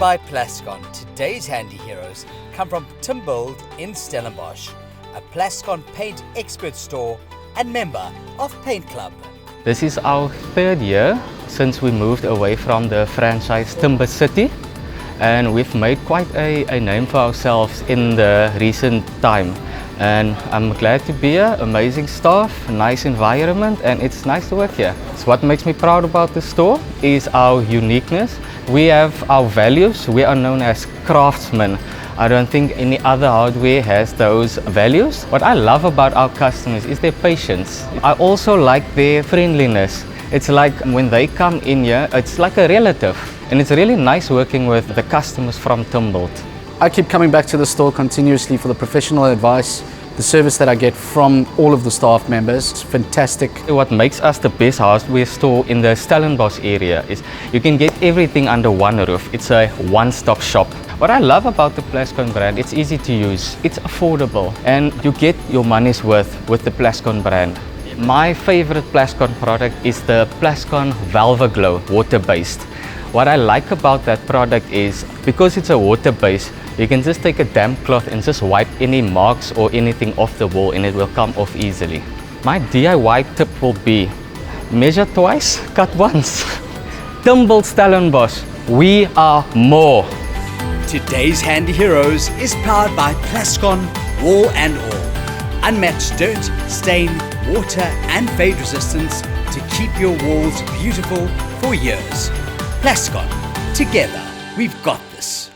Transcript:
by Plascon, today's handy heroes come from Timbuild in Stellenbosch, a Plascon paint expert store and member of Paint Club. This is our third year since we moved away from the franchise Timber City, and we've made quite a name for ourselves in the recent time. And I'm glad to be here. Amazing staff, nice environment, and it's nice to work here. So what makes me proud about the store is our uniqueness. We have our values. We are known as craftsmen. I don't think any other hardware has those values. What I love about our customers is their patience. I also like their friendliness. It's like when they come in here, it's like a relative. And it's really nice working with the customers from Timbuild. I keep coming back to the store continuously for the professional advice, the service that I get from all of the staff members. It's fantastic. What makes us the best hardware store in the Stellenbosch area is you can get everything under one roof. It's a one-stop shop. What I love about the Plascon brand, it's easy to use, it's affordable, and you get your money's worth with the Plascon brand. My favorite Plascon product is the Plascon Velveglow water-based. What I like about that product is because it's a water-based, you can just take a damp cloth and just wipe any marks or anything off the wall and it will come off easily. My DIY tip will be measure twice, cut once. Timbuild Stellenbosch, we are more. Today's handy heroes is powered by Plascon Wall and All. Unmatched dirt, stain, water and fade resistance to keep your walls beautiful for years. Plascon, together we've got this.